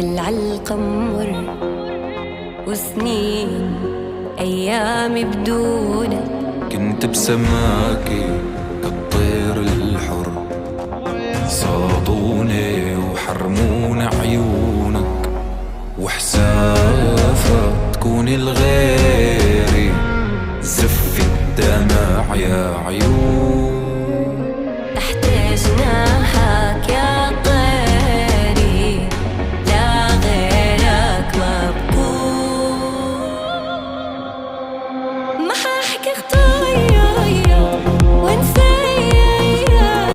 كل عالقمر وسنين أيامي بدونك. كنت بسماكي كالطير الحر، صادوني وحرموني عيونك، وحسافة تكوني الغيري زفي الدمع يا عيون. تحت جناح